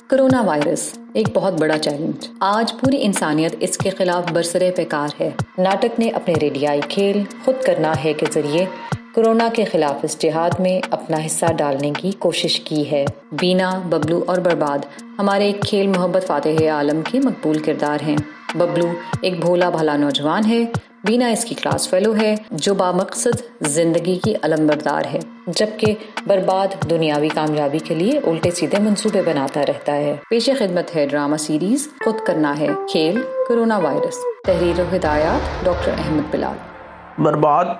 Corona virus एक बहुत बड़ा चैलेंज। आज पूरी इंसानियत इसके खिलाफ बरसरे पैकार है। नाटक ने अपने रेडियाई खेल खुद करना है के जरिए कोरोना के खिलाफ इस जिहाद में अपना हिस्सा डालने की कोशिश की है। बीना, बबलू और बर्बाद हमारे एक खेल मोहब्बत फातेह आलम के मकबूल किरदार हैं। बबलू एक भोला भाला नौजवान है, बीना इसकी क्लास फेलो है जो बामकसद जिंदगी की अलमबरदार है, जबकि बर्बाद दुनियावी कामयाबी के लिए उल्टे सीधे मंसूबे बनाता रहता है। पेशे खिदमत है ड्रामा सीरीज खुद करना है खेल कोरोना वायरस। तहरीर और हिदायत डॉक्टर अहमद बिलाल। बर्बाद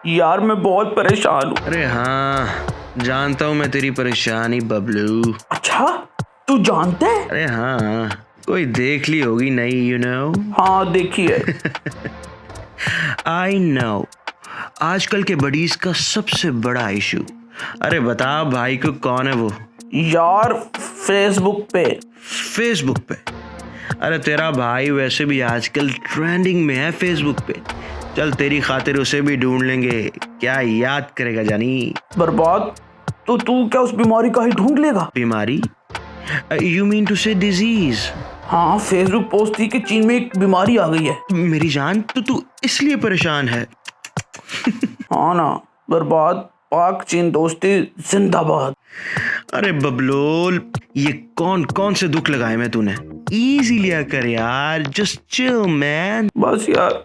यार मैं बहुत परेशान हूँ। अरे हाँ, जानता हूँ मैं तेरी परेशानी बबलू। अच्छा तू जानता है? अरे हाँ, कोई देख ली होगी नई, यू नो। हाँ देखी है। आई नो, आजकल के बडीज का सबसे बड़ा इशू। अरे बता भाई को, कौन है वो? यार फेसबुक पे। अरे तेरा भाई वैसे भी आजकल ट्रेंडिंग में है फेसबुक पे। चल तेरी खातिर उसे भी ढूंढ लेंगे, क्या याद करेगा जानी। बर्बाद तो तू क्या उस बीमारी का ही ढूंढ लेगा? बीमारी? यू मीन टू से डिजीज? हाँ, फेसबुक पोस्ट थी कि चीन में एक बीमारी आ गई है। मेरी जान, तो तू इसलिए परेशान है? हाँ ना बर्बाद, पाक चीन दोस्ती जिंदाबाद। अरे बबलोल, ये कौन कौन से दुख लगाए मैं तूने? इजी लिया कर यार, जस्ट चिल मैन। बस यार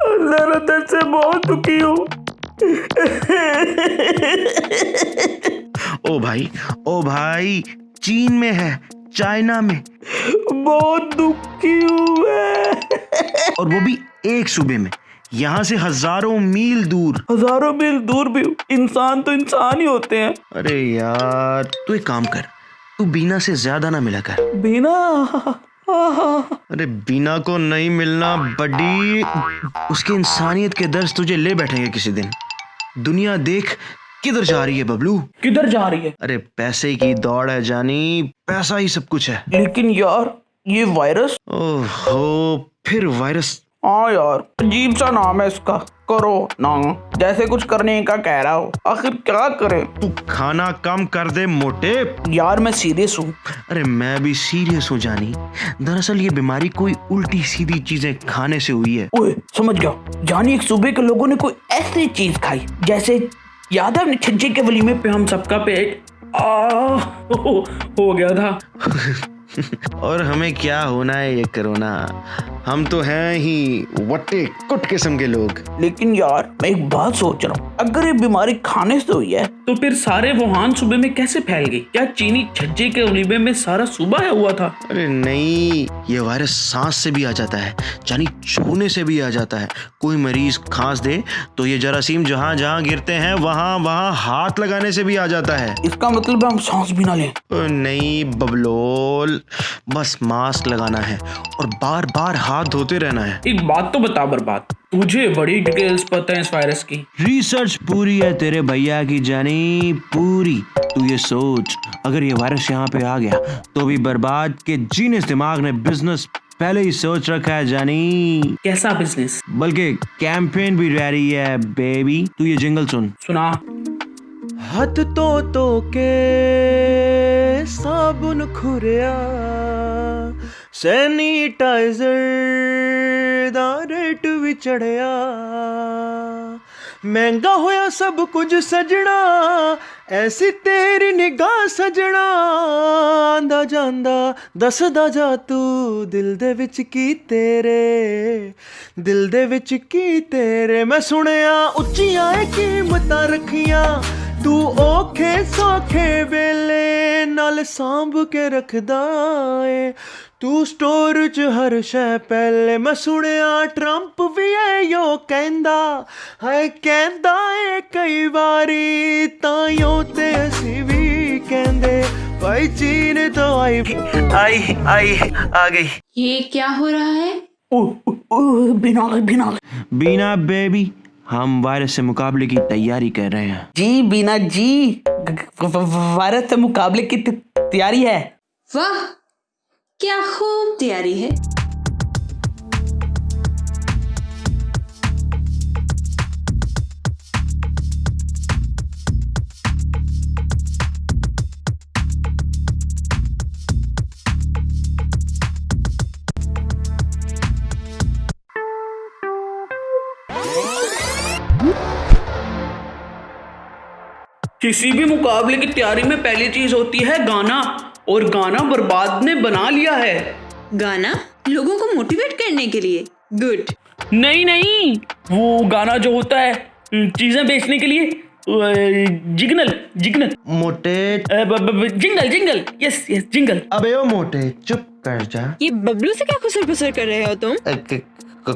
अंदर अंदर से बहुत दुखी हूँ। ओ भाई, चीन में है, चाइना में। बहुत दुखी हूँ मैं। और वो भी एक सूबे में, यहाँ से हजारों मील दूर भी। इंसान तो इंसान ही होते हैं। अरे यार तू एक काम कर, तू बीना से ज्यादा ना मिला कर। बीना? अरे बीना को नहीं मिलना बड़ी, उसकी इंसानियत के दर्द तुझे ले बैठेंगे किसी दिन। दुनिया देख किधर जा रही है बबलू। किधर जा रही है? अरे पैसे की दौड़ है जानी, पैसा ही सब कुछ है। लेकिन यार ये वायरस। ओहो, फिर वायरस? हाँ यार, अजीब सा नाम है इसका। करो ना, जैसे कुछ करने का कह रहा हो। आखिर क्या करें? तू खाना कम कर दे मोटे। यार मैं सीरियस हूँ। अरे मैं भी सीरियस हूँ जानी। दरअसल ये बीमारी कोई उल्टी सीधी चीजें खाने से हुई है। ओए समझ गया, जानी एक सूबे के लोगों ने कोई ऐसी चीज खाई जैसे, याद है छज्जे के वलीमे पे हम सबका पेट हो गया था। और हमें क्या होना है ये कोरोना, हम तो हैं ही वट्टे कुट किस्म के लोग। लेकिन यार मैं एक बात सोच रहा हूँ, अगर ये बीमारी खाने से हुई है तो फिर सारे वुहान सूबे में कैसे फैल गई? क्या चीनी छज्जे के वलीमे में सारा सूबा आया हुआ था? अरे नहीं, ये वायरस सांस से भी आ जाता है, यानी छूने से भी आ जाता है। कोई मरीज खांस दे तो ये जरासीम जहाँ जहाँ गिरते हैं वहाँ वहाँ हाथ लगाने से भी आ जाता है। इसका मतलब हम सांस भी ना लें? नहीं बबलोल, बस मास्क लगाना है और बार बार हाथ धोते रहना है। एक बात तो बता बर्बाद, तुझे बड़ी डिटेल्स पता है इस वायरस की? रिसर्च पूरी है तेरे भैया की जानी, पूरी। तू ये सोच, अगर ये वायरस यहाँ पे आ गया तो भी बर्बाद के जीनियस दिमाग ने बिजनेस पहले ही सोच रखा है जानी। कैसा बिजनेस? बल्कि कैंपेन भी रेडी है बेबी। तू ये जिंगल सुना। हाथ तो के साबुन खुरिया, सैनिटाइजर दा रेट भी चढ़िया, महंगा होया सब कुछ सजना, ऐसी तेरी निगाह सजना, आंदा जांदा दसदा जा तू दिल दे विच की तेरे, मैं सुनिया उच्चियां कीमतां रखियां, तू औखे सौखे वेले नाल सांभ के रखदा ए, तू स्टोर च हर शै पहले, मैं सुनिया ट्रंप भी यो कहंदा, हाय कहंदा ए कई वारी, ताइयों ते असी भी कहंदे, भाई चीन तो आई आ गई। ये क्या हो रहा है? बीना बेबी, हम वायरस से मुकाबले की तैयारी कर रहे हैं। जी बीना जी, वायरस से मुकाबले की तैयारी है। वाह, क्या खूब तैयारी है। किसी भी मुकाबले की तैयारी में पहली चीज होती है गाना, और गाना बर्बाद ने बना लिया है। गाना लोगों को मोटिवेट करने के लिए? गुड। नहीं, वो गाना जो होता है चीजें बेचने के लिए, जिग्नल मोटे जिंगल, यस जिंगल। अबे ओ मोटे चुप कर जा। ये बबलू से क्या खुसर फुसर कर रहे हो तुम?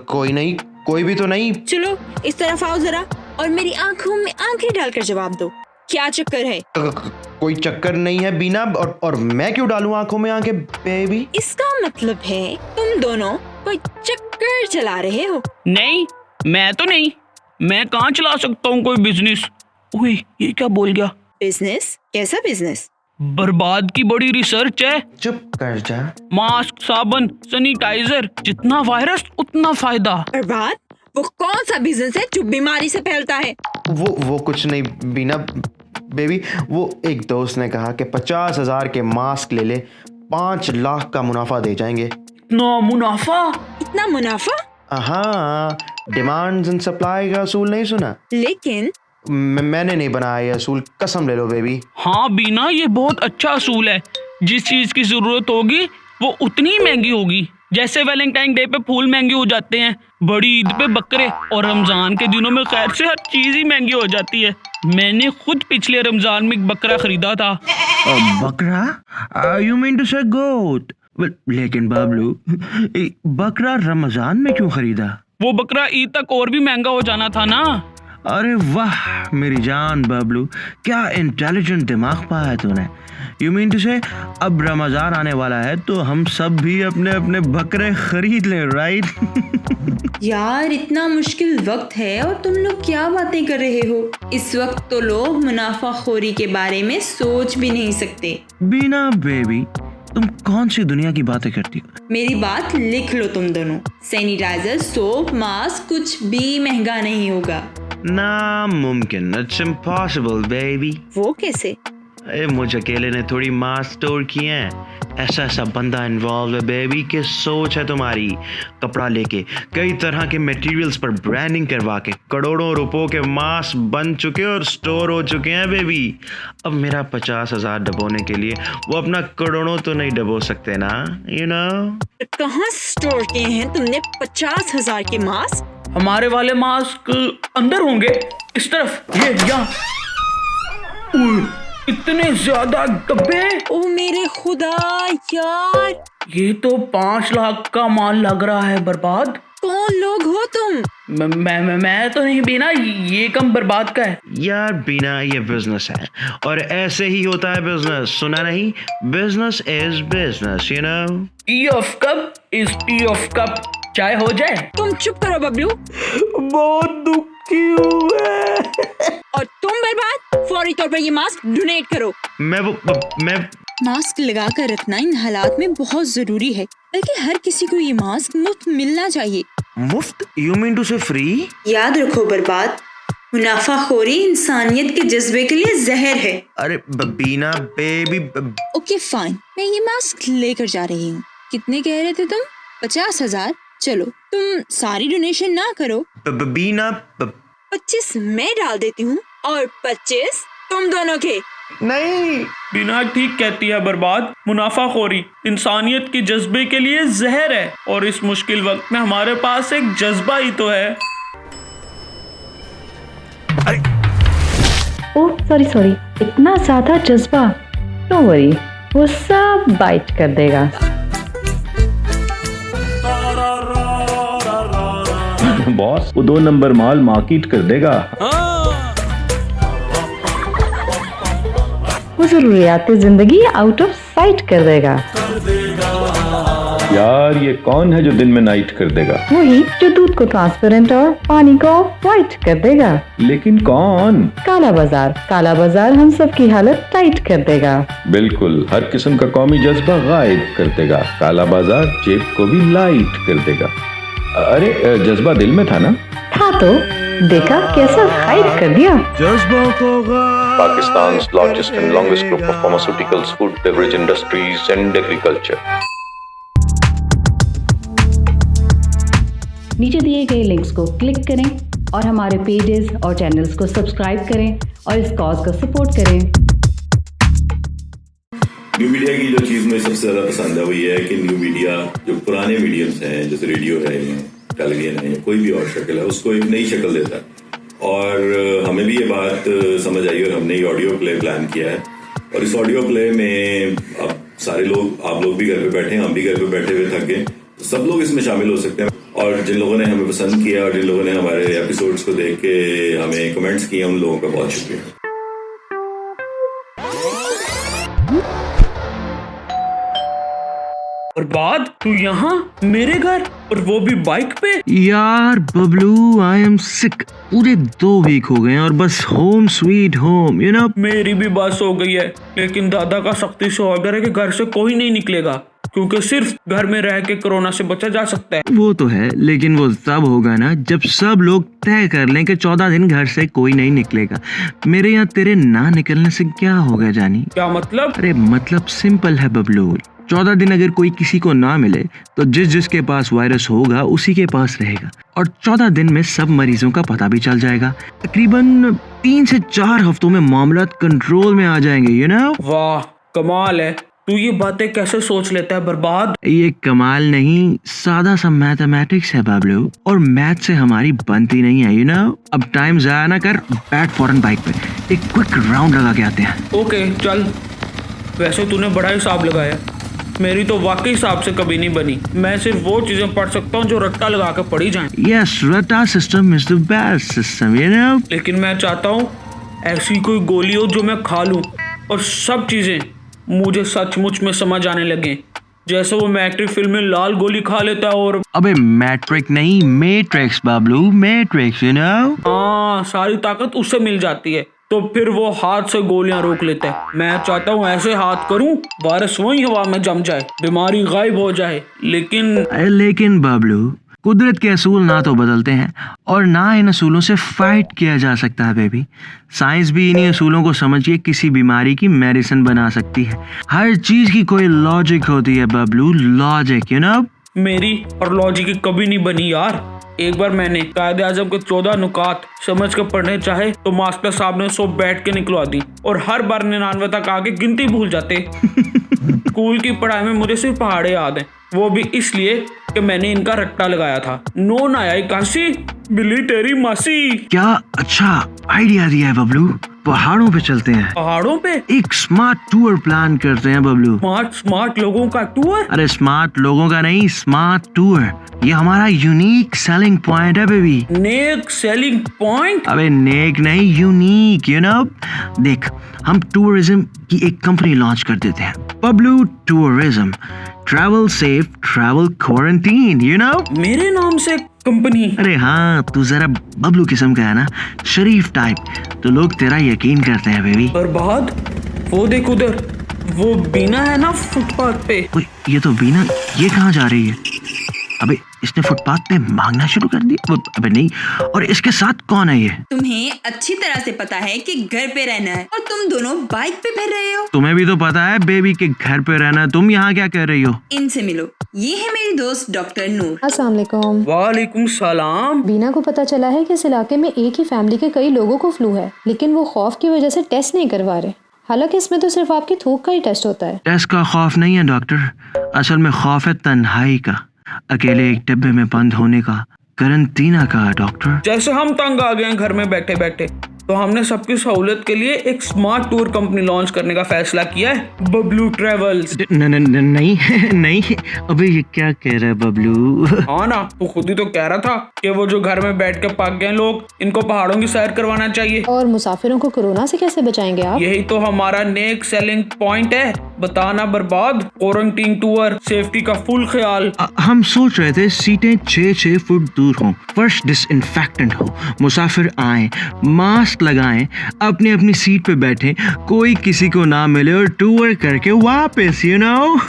कोई नहीं, कोई भी तो नहीं। चलो इस तरफ आओ जरा और मेरी आंखों में आंखें डालकर जवाब दो, क्या चक्कर है? कोई चक्कर नहीं है बीना, और मैं क्यों डालूं आंखों में आंखें बेबी? इसका मतलब है तुम दोनों कोई चक्कर चला रहे हो। नहीं, मैं तो नहीं, मैं कहाँ चला सकता हूँ कोई बिजनेस। ओए, ये क्या बोल गया? बिजनेस? कैसा बिजनेस? बर्बाद की बड़ी रिसर्च है। चुप कर जा। मास्क, साबुन, सैनिटाइजर, जितना वायरस उतना फायदा। बर्बाद? वो कौन सा बिजनेस है जो बीमारी से फैलता है? वो कुछ नहीं बीना बेबी, वो एक दोस्त ने कहा कि 50,000 के मास्क ले ले, 5 लाख का मुनाफा दे जाएंगे। इतना मुनाफा? इतना मुनाफा? हाँ, डिमांड एंड सप्लाई का असूल नहीं सुना? लेकिन मैंने नहीं बनाया ये असूल, कसम ले लो बेबी। हाँ बीना, ये बहुत अच्छा असूल है। जिस चीज की जरूरत होगी वो उतनी ही महंगी होगी। जैसे वैलेंटाइन डे पे फूल महंगे हो जाते हैं, बड़ी ईद पे बकरे, और रमजान के दिनों में खैर से हर चीज ही महंगी हो जाती है। मैंने खुद पिछले रमजान में एक बकरा खरीदा था। बकरा? यू मीन टू से गोट? लेकिन बाबलू, बकरा रमजान में क्यों खरीदा? वो बकरा ईद तक और भी महंगा हो जाना था ना। अरे वाह मेरी जान बबलू, क्या इंटेलिजेंट दिमाग पाया तूने। यू मीन टू से अब रमजान आने वाला है तो हम सब भी अपने अपने बकरे खरीद लें, राइट? यार इतना मुश्किल वक्त है और तुम लोग क्या बातें कर रहे हो? इस वक्त तो लोग मुनाफाखोरी के बारे में सोच भी नहीं सकते। बीना बेबी, तुम कौन सी दुनिया की बातें करती हो? मेरी बात लिख लो तुम दोनों। सैनिटाइजर, सोप, मास्क कुछ भी महंगा नहीं होगा। नामुमकिन, इट्स इम्पॉसिबल बेबी। वो कैसे? मुझे अकेले ने थोड़ी मास्क स्टोर किए हैं, ऐसा बंदा इन्वॉल्व है बेबी। कि सोच है तुम्हारी, कपड़ा लेके कई तरह के मटेरियल्स पर ब्रांडिंग करवा के करोड़ों रुपयों के मास्क बन चुके और स्टोर हो चुके हैं बेबी। अब मेरा 50,000 डबोने के लिए वो अपना करोड़ों तो नहीं डबो सकते ना, यू नो। कहाँ स्टोर किए हैं तुमने 50,000 के मास्क? हमारे वाले मास्क अंदर होंगे, इस तरफ, ये यहाँ। इतने ज्यादा डब्बे! ओ मेरे खुदा यार, ये तो 5 लाख का माल लग रहा है। बर्बाद? कौन लोग हो तुम? मैं तो नहीं बीना, ये कम बर्बाद का है। यार बीना, ये बिजनेस है और ऐसे ही होता है बिजनेस, सुना नहीं? Business is business, you know. T of cup is T of cup. चाय हो जाए? तुम चुप करो बबलू। बहुत दुखी हूँ और तुम बर्बाद, फौरी तौर पर ये मास्क डोनेट करो। मैं मास्क लगा कर रखना इन हालात में बहुत जरूरी है, बल्कि हर किसी को ये मास्क मुफ्त मिलना चाहिए। मुफ्त? यू मीन टू से फ्री? याद रखो बर्बाद, मुनाफाखोरी इंसानियत के जज्बे के लिए जहर है। अरे बीना बेबी। ओके फाइन, मैं ये मास्क लेकर जा रही हूँ। कितने कह रहे थे तुम? 50,000? चलो तुम सारी डोनेशन ना करो, बीना 25 मैं डाल देती हूँ और 25 तुम दोनों के। नहीं, बिना ठीक कहती है बर्बाद। मुनाफाखोरी इंसानियत के जज्बे के लिए जहर है, और इस मुश्किल वक्त में हमारे पास एक जज्बा ही तो है। ओह सॉरी, इतना ज्यादा जज्बा? डोंट वरी, वो सब बाइट कर देगा। बॉस, वो 2 नंबर माल मार्केट कर देगा। वो जरूरियात जिंदगी आउट ऑफ साइट कर देगा। यार ये कौन है जो दिन में नाइट कर देगा? वही जो दूध को ट्रांसपेरेंट और पानी को व्हाइट कर देगा। लेकिन कौन? काला बाजार हम सब की हालत टाइट कर देगा। बिल्कुल, हर किस्म का कौमी जज्बा गायब कर देगा। काला बाजार जेब को भी लाइट कर देगा। अरे जज्बा दिल में था ना? था तो देखा कैसा हाइड कर दिया। Pakistan's largest and longest group of pharmaceuticals, food, beverage industries and agriculture. नीचे दिए गए लिंक्स को क्लिक करें और हमारे पेजेस और चैनल्स को सब्सक्राइब करें और इस कॉज को सपोर्ट करें। न्यू मीडिया की जो चीज़ मुझे सबसे ज़्यादा पसंद है वो ये है कि न्यू मीडिया जो पुराने मीडियम्स हैं जैसे रेडियो है या टेलीविजन है या कोई भी और शक्ल है उसको एक नई शक्ल देता है। और हमें भी ये बात समझ आई और हमने ये ऑडियो प्ले प्लान किया है। और इस ऑडियो प्ले में अब सारे लोग, आप लोग भी घर पे बैठे हैं, हम भी घर पे बैठे हुए थक गए, तो सब लोग इसमें शामिल हो सकते हैं। और जिन लोगों ने हमें पसंद किया और जिन लोगों ने हमारे एपिसोड्स को देख के हमें कमेंट्स किए, उन लोगों का बहुत शुक्रिया। और बाद तू यहाँ मेरे घर और वो भी बाइक पे? यार बबलू, आई एम सिक। पूरे 2 वीक हो गए हैं और बस home sweet home, you know. मेरी भी बस हो गई है, लेकिन दादा का सख्ती से ऑर्डर है कि घर से कोई नहीं निकलेगा, क्योंकि सिर्फ घर में रह के कोरोना से बचा जा सकता है। वो तो है, लेकिन वो तब होगा ना जब सब लोग तय कर लें कि 14 दिन घर से कोई नहीं निकलेगा। मेरे यहाँ तेरे ना निकलने से क्या होगा जानी? क्या मतलब? अरे मतलब सिंपल है बबलू। 14 दिन अगर कोई किसी को ना मिले तो जिसके पास वायरस होगा उसी के पास रहेगा, और 14 दिन में सब मरीजों का पता भी चल जाएगा। तकरीबन 3 से 4 हफ्तों में मामला कंट्रोल में आ जाएंगे, यू नो। वाह कमाल है, तू ये बातें कैसे सोच लेता है बर्बाद? ये कमाल नहीं, सादा सा मैथमेटिक्स है बबलू, और मैथ से हमारी बनती नहीं है, यू नो। अब टाइम जाया ना कर, बैठ फौरन बाइक पे, एक क्विक राउंड लगा के आते हैं। ओके चल। वैसे तूने बड़ा हिसाब लगाया, मेरी तो वाकई हिसाब से कभी नहीं बनी। मैं सिर्फ वो चीजें पढ़ सकता हूँ जो रट्टा लगा के पढ़ी जाएं। यस, रट्टा system is the best system, you know. लेकिन मैं चाहता हूँ ऐसी कोई गोली हो जो मैं खा लूँ और सब चीजें मुझे सचमुच में समझ आने लगे, जैसे वो मैट्रिक फिल्म में लाल गोली खा लेता है। और अबे मैट्रिक नहीं, matrix Bablu, matrix, you know. हाँ, सारी ताकत उससे मिल जाती है, तो फिर वो हाथ से गोलियां रोक लेता है। मैं चाहता हूँ ऐसे हाथ करूँ वायरस वही हवा में जम जाए, बीमारी गायब हो जाए। लेकिन बबलू, कुदरत के असूल ना तो बदलते हैं और ना इन असूलों से फाइट किया जा सकता है बेबी। साइंस भी इन्हीं असूलों को समझिए किसी बीमारी की मेडिसिन बना सकती है। हर चीज की कोई लॉजिक होती है बबलू, लॉजिक, यू नो। मेरी और लॉजिक की कभी नहीं बनी यार। एक बार मैंने कायदे आजम के 14 नुकात समझ कर पढ़ने चाहे तो मास्टर साहब ने 100 बैठ के निकलवा दी, और हर बार 99 तक आगे गिनती भूल जाते। स्कूल की पढ़ाई में मुझे सिर्फ पहाड़े याद हैं, वो भी इसलिए कि मैंने इनका रट्टा लगाया था। नोन आया काशी, बिल्ली तेरी मासी। क्या अच्छा आइडिया दिया है बबलू, पहाड़ों पे चलते हैं। पहाड़ों पे एक स्मार्ट टूर प्लान करते हैं बबलू। स्मार्ट लोगों का टूर? अरे स्मार्ट लोगों का नहीं, स्मार्ट टूर। ये हमारा यूनिक सेलिंग पॉइंट है बेबी। नेक सेलिंग पॉइंट? अबे नेक नहीं, यूनिक, यू नो। देख, हम टूरिज्म की एक कंपनी लॉन्च कर देते हैं, Bablu tourism. Travel safe, travel quarantine, you know. मेरे नाम से कंपनी? अरे हाँ, तू जरा बबलू किस्म का है ना, शरीफ टाइप, तो लोग तेरा यकीन करते हैं बेबी। बर्बाद, वो देख उधर, वो बीना है ना फुटपाथ पे। ओए, ये तो बीना, ये कहाँ जा रही है? अबे इसने फुटपाथ पे मांगना शुरू कर दिया। अबे नहीं, और इसके साथ कौन है ये? तुम्हें अच्छी तरह से पता है कि घर पे रहना है और तुम दोनों बाइक पे फिर रहे हो। तुम्हें भी तो पता है बेबी के घर पे रहना, तुम यहाँ क्या कर रही हो? इनसे मिलो, ये है मेरी दोस्त डॉक्टर नूर। अस्सलाम वालेकुम। वालेकुम सलाम। बीना को पता चला है कि इस इलाके में एक ही फैमिली के कई लोगों को फ्लू है, लेकिन वो खौफ की वजह से टेस्ट नहीं करवा रहे। हालांकि इसमें तो सिर्फ आपकी थूक का ही टेस्ट होता है। टेस्ट का खौफ नहीं है डॉक्टर, असल में खौफ है तन्हाई का, अकेले एक डिब्बे में बंद होने का, करंटीना का डॉक्टर। जैसे हम तंग आ गए हैं घर में बैठे बैठे, तो हमने सबकी सहूलियत के लिए एक स्मार्ट टूर कंपनी लॉन्च करने का फैसला किया है, बबलू ट्रेवल्स। नहीं, अबे ये क्या कह रहा है बबलू? हाँ ना, तू खुद ही तो कह रहा था कि वो जो घर में बैठ के पक गए लोग, इनको पहाड़ों की सैर करवाना चाहिए। और मुसाफिरों को कोरोना से कैसे बचाएंगे आप? यही तो हमारा नेक सेलिंग पॉइंट है, बताना बर्बाद, क्वारंटीन टूर, सेफ्टी का फुल ख्याल। हम सोच रहे थे सीटें 6 फुट दूर हों, फर्श डिसइंफेक्टेंट हो, मुसाफिर आए, मास्क लगाएं, अपनी अपनी सीट पे बैठें, कोई किसी को ना मिले और टूर करके वापस, यू नो।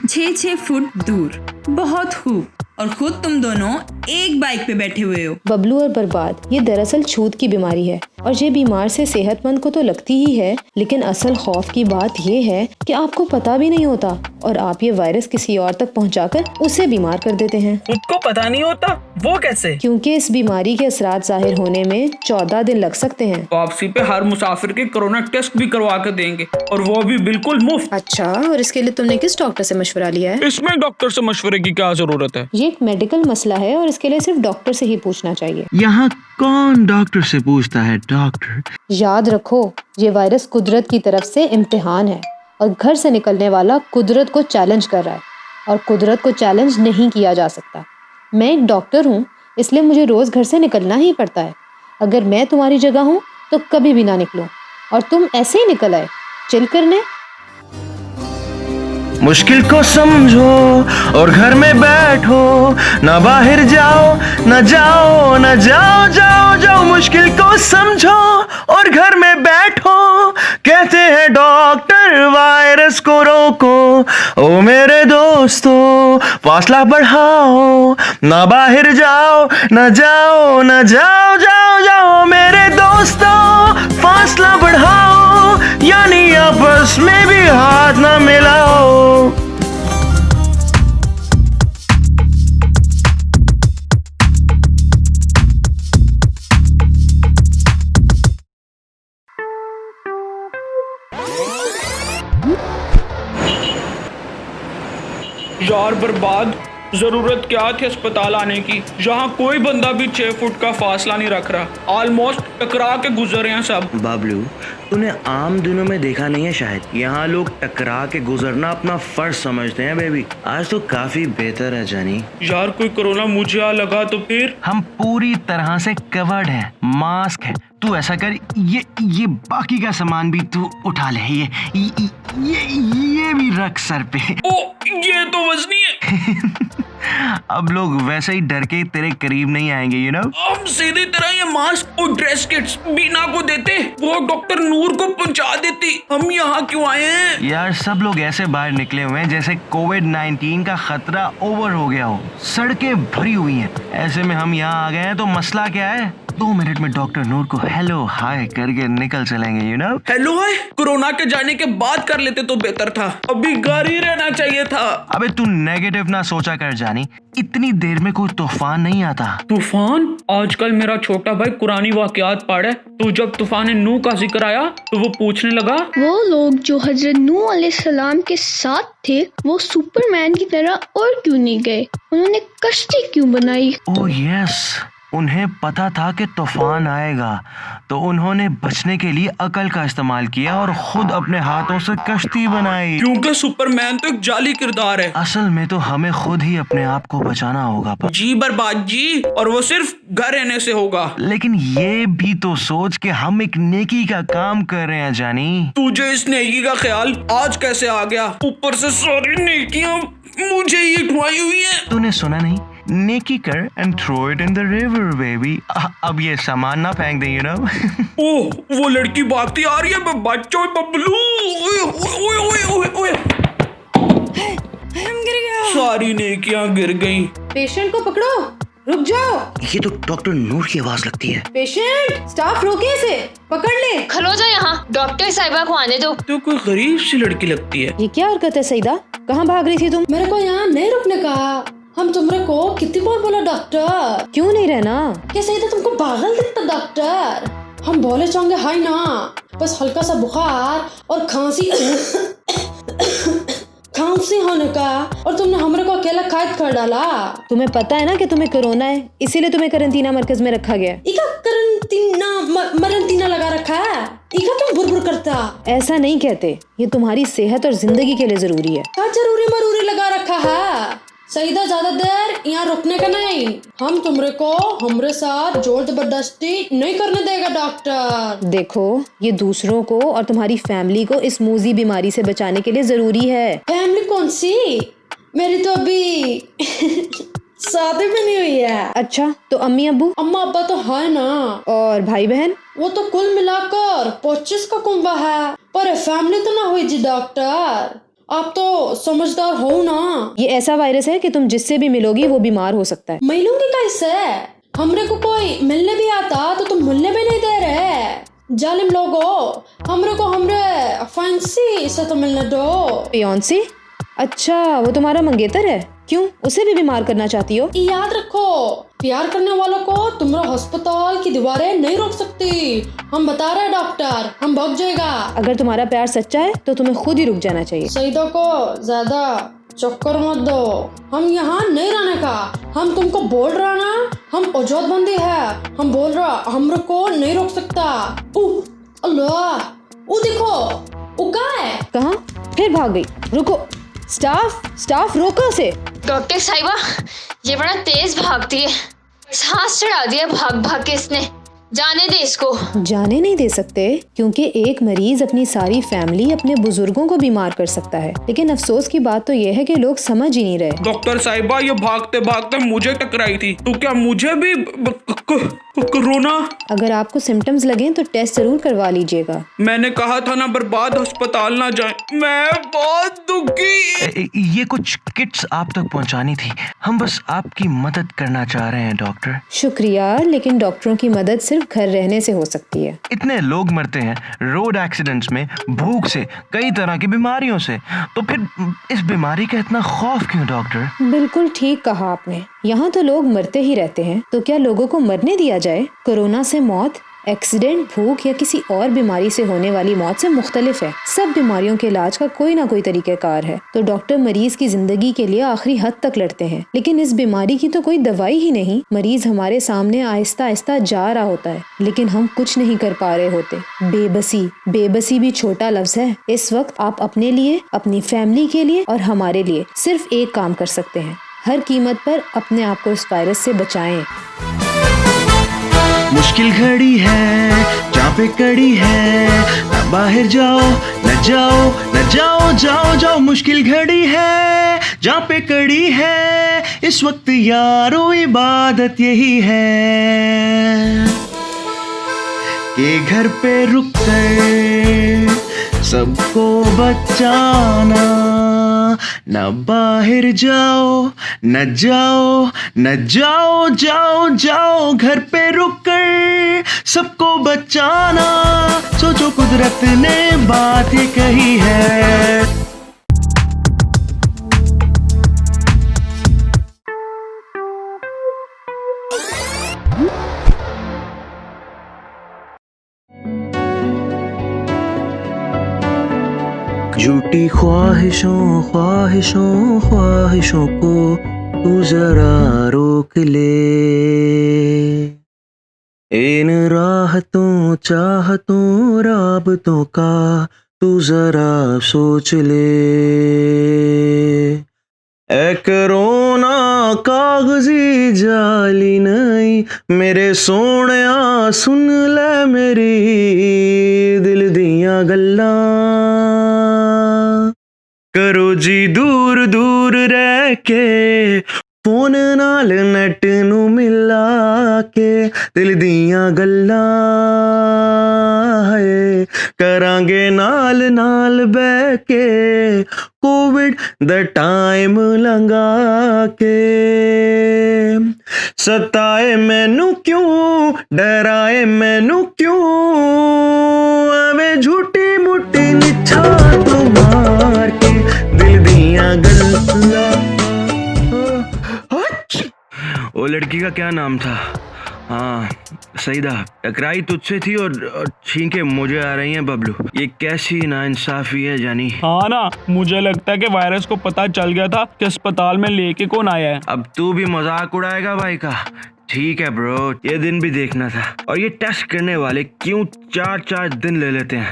6 फुट दूर, बहुत खूब। और खुद तुम दोनों एक बाइक पे बैठे हुए हो। बबलू और बर्बाद, ये दरअसल छूत की बीमारी है और ये बीमार से सेहतमंद को तो लगती ही है, लेकिन असल खौफ की बात ये है कि आपको पता भी नहीं होता और आप ये वायरस किसी और तक पहुंचाकर उसे बीमार कर देते हैं। खुद को पता नहीं होता, वो कैसे? क्योंकि इस बीमारी के असरात जाहिर होने में 14 दिन लग सकते हैं। वापसी पे हर मुसाफिर के कोरोना टेस्ट भी करवा के देंगे, और वो भी बिल्कुल मुफ्त। अच्छा, और इसके लिए तुमने किस डॉक्टर से मशवरा लिया है? इसमें डॉक्टर से मशवरे की क्या जरूरत है? ये एक मेडिकल मसला है और इसके लिए सिर्फ डॉक्टर से ही पूछना चाहिए। यहाँ कौन डॉक्टर से पूछता है? डॉक्टर याद रखो, ये वायरस कुदरत की तरफ से इम्तिहान है और घर से निकलने वाला कुदरत को चैलेंज कर रहा है और कुदरत को चैलेंज नहीं किया जा सकता। मैं एक डॉक्टर हूँ, इसलिए मुझे रोज घर से निकलना ही पड़ता है। अगर मैं तुम्हारी जगह हूँ तो कभी भी ना निकलो, और तुम ऐसे ही निकल आए चिल करने। मुश्किल को समझो और घर में बैठो, ना बाहर जाओ, ना जाओ, ना जाओ, जाओ जाओ। मुश्किल को समझो और घर में बैठो, कहते हैं डॉक्टर वायरस को रोको। ओ मेरे दोस्तों, फासला बढ़ाओ, ना बाहर जाओ, ना जाओ, ना जाओ, जाओ जाओ। मेरे दोस्तों, फासला बढ़ाओ, यानी आपस में भी हाथ ना मिलाओ। यार बर्बाद, जरूरत क्या थी अस्पताल आने की? यहाँ कोई बंदा भी 6 फुट का फासला नहीं रख रहा। ऑलमोस्ट टकरा के गुजर रहे हैं सब। बाबलू, तूने आम दिनों में देखा नहीं है शायद, यहाँ लोग टकरा के गुजरना अपना फर्ज समझते हैं बेबी। आज तो काफी बेहतर है जानी। यार कोई कोरोना मुझे आ लगा तो फिर? हम पूरी तरह से कवर्ड हैं, मास्क है। तू ऐसा कर, ये बाकी का सामान भी तू उठा ले। ये भी रख सर पे। ओ, ये तो वजनी है। अब लोग वैसे ही डर के तेरे करीब नहीं आएंगे, यू नो। हम सीधी तरह ये मास्क और ड्रेस किट्स बीना को देते, वो डॉक्टर नूर को पहुंचा देती। हम यहाँ क्यों आए हैं? यार सब लोग ऐसे बाहर निकले हुए हैं जैसे कोविड-19 का खतरा ओवर हो गया हो। सड़कें भरी हुई हैं, ऐसे में हम यहाँ आ गए हैं तो मसला क्या है? 2 मिनट में डॉक्टर नूर को हेलो हाय करके निकल चलेंगे, you know. Hello hi corona के जाने के बाद कर लेते तो बेहतर था, अभी घर ही रहना चाहिए था। अबे तू नेगेटिव ना सोचा कर जानी, इतनी देर में कोई तूफान नहीं आता। तूफान? आजकल मेरा छोटा भाई कुरानी वाकयात पढ़े, तो जब तूफान नूह का जिक्र आया तो वो पूछने लगा, वो लोग जो हजरत नूह अलैहिस्सलाम के साथ थे, वो सुपरमैन की तरह और क्यों नहीं गए? उन्होंने कश्ती क्यों बनाई? ओह यस, उन्हें पता था कि तूफान आएगा, तो उन्होंने बचने के लिए अकल का इस्तेमाल किया और खुद अपने हाथों से कश्ती बनाई। क्योंकि सुपरमैन तो एक जाली किरदार है। असल में तो हमें खुद ही अपने आप को बचाना होगा जी बर्बाद जी, और वो सिर्फ घर रहने से होगा। लेकिन ये भी तो सोच कि हम एक नेकी का काम कर रहे हैं जानी। तुझे इस नेकी का ख्याल आज कैसे आ गया? ऊपर से सारी नेकियां मुझे ही ढुआई हुई है। तूने सुना नहीं? नेकी कर and throw it in the river baby. अब ये सामान ना फेंक दे, यू नो। ओह, वो लड़की भागती आ रही है, बच्चों बबलू। ओए ओए ओए ओए ओए, हम गिर गया। सारी नेकियां गिर गईं। पेशेंट को पकड़ो, रुक जाओ। ये तो डॉक्टर नूर की आवाज लगती है। पेशेंट, स्टाफ रोके इसे, पकड़ ले। खलो जा यहाँ, डॉक्टर साहिबा को आने दो। तो कोई गरीब सी लड़की लगती है। ये क्या हरकत है सईदा? कहाँ भाग रही थी तुम? मेरे को यहाँ नहीं रुकने का। हम तुमरे को कितनी बार बोला डॉक्टर? क्यों नहीं रहना? कैसे तो तुमको पागल दिखता डॉक्टर। हम बोले चाहेंगे हाय ना, बस हल्का सा बुखार और खांसी खांसी होने का, और तुमने हमरे को अकेला कैद कर डाला। तुम्हें पता है ना कि तुम्हें कोरोना है, इसीलिए तुम्हें क्वारंटीना मरकज में रखा गया। इका मरंतीना लगा रखा है, इका तुम बुरबुर करता। ऐसा नहीं कहते, ये तुम्हारी सेहत और जिंदगी के लिए जरूरी है। क्या जरूरी मरूरी लगा रखा है? सईदा ज्यादा देर यहाँ रुकने का नहीं। हम तुमरे को हमरे साथ जोर जबरदस्ती नहीं करने देगा डॉक्टर। देखो, ये दूसरों को और तुम्हारी फैमिली को इस मूजी बीमारी से बचाने के लिए जरूरी है। फैमिली कौन सी? मेरी तो अभी शादी भी नहीं हुई है। अच्छा, तो अम्मी अब्बू? अम्मा अब्बा तो है ना। और भाई बहन? वो तो कुल मिलाकर 25 का कुंबा है, पर फैमिली तो ना हुई जी डॉक्टर। आप तो समझदार हो ना। ये ऐसा वायरस है कि तुम जिससे भी मिलोगी वो बीमार हो सकता है। मिलूंगी कैसे? हमरे को कोई मिलने भी आता तो तुम मिलने भी नहीं दे रहे। जालिम लोगो, हमरे को हमरे फैंसी से तो मिलने दो। फियांसी? अच्छा, वो तुम्हारा मंगेतर है? क्यों, उसे भी बीमार करना चाहती हो? याद रखो, प्यार करने वालों को तुम्हारा अस्पताल की दीवारें नहीं रोक सकती। हम बता रहे हैं डॉक्टर, हम भाग जाएगा। अगर तुम्हारा प्यार सच्चा है तो तुम्हें खुद ही रुक जाना चाहिए। सईदा को ज्यादा चक्कर मत दो, हम यहाँ नहीं रहने का। हम तुमको बोल रहा ना, हम औजतबंदी है, हम बोल रहा हमरे को नहीं रोक सकता। अल्लाह, देखो, वो कहाँ है? कहाँ? फिर भाग गई। रुको, स्टाफ रोको उसे। डॉक्टर साहिबा, ये बड़ा तेज भागती है, सांस चढ़ा दिया भाग भाग के इसने। जाने दे इसको। जाने नहीं दे सकते क्योंकि एक मरीज अपनी सारी फैमिली, अपने बुजुर्गों को बीमार कर सकता है। लेकिन अफसोस की बात तो ये है कि लोग समझ ही नहीं रहे। डॉक्टर साहिबा, ये भागते भागते मुझे टकराई थी, तो क्या मुझे भी कोरोना? अगर आपको सिम्टम्स लगे तो टेस्ट जरूर करवा लीजिएगा। मैंने कहा था ना, बर्बाद अस्पताल ना जाए। मैं बहुत दुखी। ये कुछ किट्स आप तक पहुंचानी थी, हम बस आपकी मदद करना चाह रहे हैं डॉक्टर। शुक्रिया, लेकिन डॉक्टरों की मदद सिर्फ घर रहने से हो सकती है। इतने लोग मरते हैं रोड एक्सीडेंट्स में, भूख से, कई तरह की बीमारियों से, तो फिर इस बीमारी का इतना खौफ क्यों डॉक्टर? बिल्कुल ठीक कहा आपने। यहाँ तो लोग मरते ही रहते हैं, तो क्या लोगों को मरने दिया जाए? कोरोना से मौत एक्सीडेंट, भूख या किसी और बीमारी से होने वाली मौत से मुख्तलिफ है। सब बीमारियों के इलाज का कोई ना कोई तरीक़ेकार है, तो डॉक्टर मरीज की जिंदगी के लिए आखिरी हद तक लड़ते हैं। लेकिन इस बीमारी की तो कोई दवाई ही नहीं। मरीज हमारे सामने आहिस्ता आहिस्ता जा रहा होता है, लेकिन हम कुछ नहीं कर पा रहे होते। बेबसी भी छोटा लफ्ज है। इस वक्त आप अपने लिए, अपनी फैमिली के लिए और हमारे लिए सिर्फ एक काम कर सकते हैं। हर कीमत पर अपने आप को इस वायरस से बचाएं। मुश्किल घड़ी है, जहाँ पे कड़ी है, न बाहर जाओ, न जाओ, न जाओ, जाओ जाओ। मुश्किल घड़ी है, जहाँ पे कड़ी है, इस वक्त यारो इबादत यही है कि घर पे रुक कर सबको बचाना, न बाहर जाओ, न जाओ, न जाओ, जाओ जाओ। घर पे रुक कर सबको बचाना, सोचो कुदरत ने बात ये कही है। झूठी ख्वाहिशों ख्वाहिशों ख्वाहिशों को तू जरा रोक ले, इन राहतों चाहतों राबतों का तू जरा सोच ले। ए कोरोना कागजी जाली नहीं, मेरे सोहणिया सुन ले मेरी दिल दियां गल्लां। करो जी दूर दूर रह के, फोन नाल नेट नू मिला के, दिल दियां गल्लां है करांगे नाल नाल बह के, कोविड दा टाइम लंघा के। सताए मैनू क्यों, डराए मैनू क्यों, हमें झूठी मुट्ठी निछा तो मार के, दिल दियां गल्लां। वो लड़की का क्या नाम था? हाँ, सईदा। टकराई तुझसे थी और छींके मुझे आ रही हैं बबलू। ये कैसी नाइंसाफी है जानी। हाँ ना, मुझे लगता है कि वायरस को पता चल गया था कि अस्पताल में लेके कौन आया है। अब तू भी मजाक उड़ाएगा भाई का? ठीक है ब्रो, ये दिन भी देखना था। और ये टेस्ट करने वाले क्यों 4-4 दिन ले लेते हैं?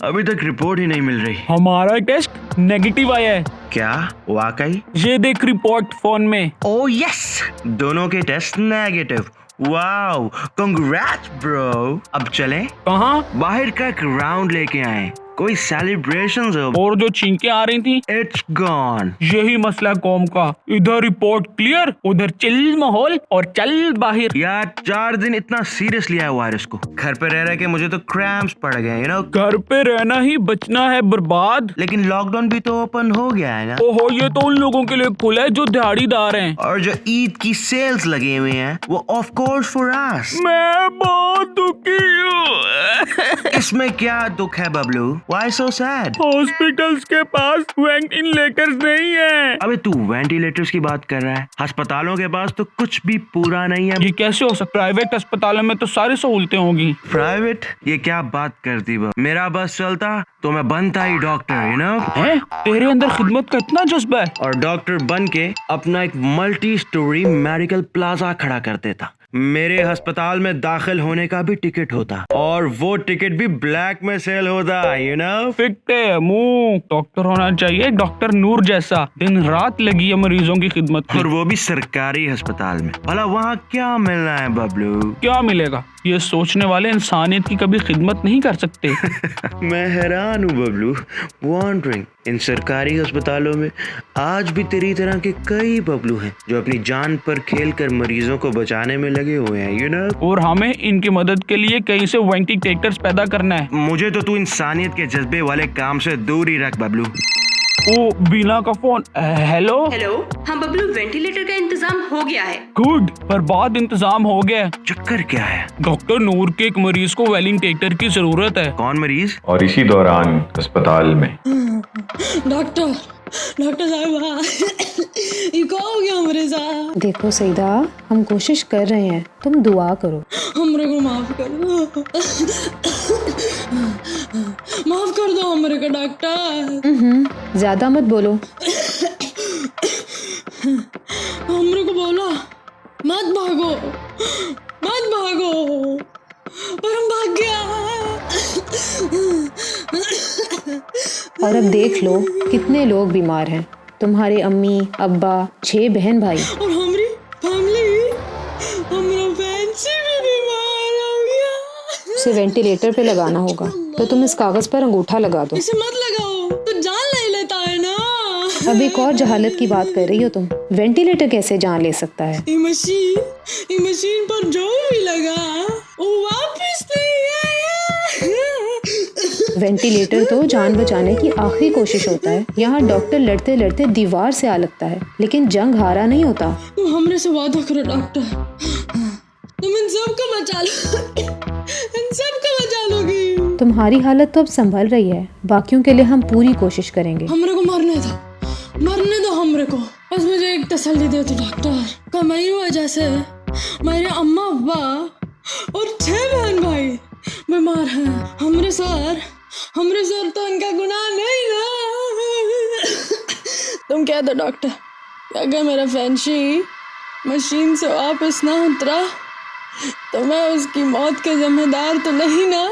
अभी तक रिपोर्ट ही नहीं मिल रही। हमारा टेस्ट नेगेटिव आया है। क्या वाकई? ये देख रिपोर्ट फोन में। ओह यस, दोनों के test negative. Wow, congrats bro. अब चलें? कहाँ? बाहर का एक राउंड लेके आए, कोई सेलिब्रेशंस हो। और जो छींके आ रही थी, इट्स गॉन। यही मसला कौम का। इधर रिपोर्ट क्लियर, उधर चिल माहौल और चल बाहर। यार 4 दिन इतना सीरियस लिया है वायरस को। घर पे रह रहे के मुझे तो क्रैम्प्स पड़ गए, यू नो। घर पे रहना ही बचना है बर्बाद। लेकिन लॉकडाउन भी तो ओपन हो गया है ना। ओहो, ये तो उन लोगों के लिए खुला है जो दिहाड़ीदार हैं। और जो ईद की सेल्स लगे हुए हैं वो ऑफ कोर्स फॉर अस। मैं बहुत दुखी हूँ। इसमें क्या दुख है Bablu? Why so sad? Hospitals के पास वेंटिलेटर्स नहीं है। अबे तू वेंटिलेटर्स की बात कर रहा है, अस्पतालों के पास तो कुछ भी पूरा नहीं है। ये कैसे हो सकता? प्राइवेट अस्पतालों में तो सारी सहूलतें होंगी। प्राइवेट? ये क्या बात करती बा? मेरा बस चलता तो मैं बनता ही डॉक्टर, यू नो? है तेरे अंदर खिदमत का इतना जज्बा है। और डॉक्टर बन के अपना एक मल्टी स्टोरी मेडिकल प्लाजा खड़ा कर देता। मेरे अस्पताल में दाखिल होने का भी टिकट होता और वो टिकट भी ब्लैक में सेल होता, यू नो? फिक्टे मुंह, डॉक्टर होना चाहिए डॉक्टर नूर जैसा, दिन रात लगी है मरीजों की खिदमत में। और वो भी सरकारी अस्पताल में। भला वहाँ क्या मिलना है बबलू? क्या मिलेगा? ये सोचने वाले इंसानियत की कभी खिदमत नहीं कर सकते। मैं हैरान हूँ बबलू, वॉन्डरिंग इन सरकारी अस्पतालों में आज भी तेरी तरह के कई बबलू हैं जो अपनी जान पर खेलकर मरीजों को बचाने में लगे हुए हैं, यू नो? और हमें इनकी मदद के लिए कहीं से वेंटिलेटर्स पैदा करना है। मुझे तो तू इंसानियत के जज्बे वाले काम से दूर ही रख बबलू। ओ बीना का फोन। हेलो हेलो, हाँ बबलू, वेंटिलेटर का इंतजाम हो गया है। गुड, बर्बाद इंतजाम हो गया। चक्कर क्या है? डॉक्टर नूर के एक मरीज को वेंटिलेटर की जरूरत है। कौन मरीज? और इसी दौरान अस्पताल में डॉक्टर साहब, ये क्या हो गया हमारे साथ? देखो सईदा, हम कोशिश कर रहे हैं, तुम दुआ करो। हमरे को माफ कर दो, माफ कर दो हमरे को डॉक्टर। ज्यादा मत बोलो। हमरे को बोला मत भागो, मत भागो, पर हम भाग गया। और अब देख लो कितने लोग बीमार हैं, तुम्हारे अम्मी अब्बा, 6 बहन भाई और हमारी फैमिली, हमारा फैंसी भी बीमार हो गया। उसे वेंटिलेटर पे लगाना होगा, तो तुम इस कागज पर अंगूठा लगा दो। इसे मत लगाओ तो जान ले लेता है ना। अब एक और जहालत की बात कर रही हो तुम। वेंटिलेटर कैसे जान ले सकता है? ये मशीन पर जो भी लगा वो वापस नहीं आया। वेंटिलेटर तो जान बचाने की आखिरी कोशिश होता है। यहाँ डॉक्टर लड़ते लड़ते दीवार से आ लगता है, लेकिन जंग हारा नहीं होता। तुम हमरे से वादा करो डॉक्टर, तुम इन सबको बचा लो, इन सबको बचा लोगी। तुम्हारी हालत तो अब संभल रही है, बाकियों के लिए हम पूरी कोशिश करेंगे। हमरे को मरने दो हमरे को। बस मुझे एक तसल्ली दे दो डॉक्टर, कमाई वजह से मेरे अम्मा अब्बा और 6 बहन भाई बीमार हैं। हमरे सर तो उनका गुनाह नहीं ना। तुम कह दो डॉक्टर, अगर मेरा फैंसी मशीन से वापस ना उतरा तो मैं उसकी मौत के जिम्मेदार तो नहीं ना।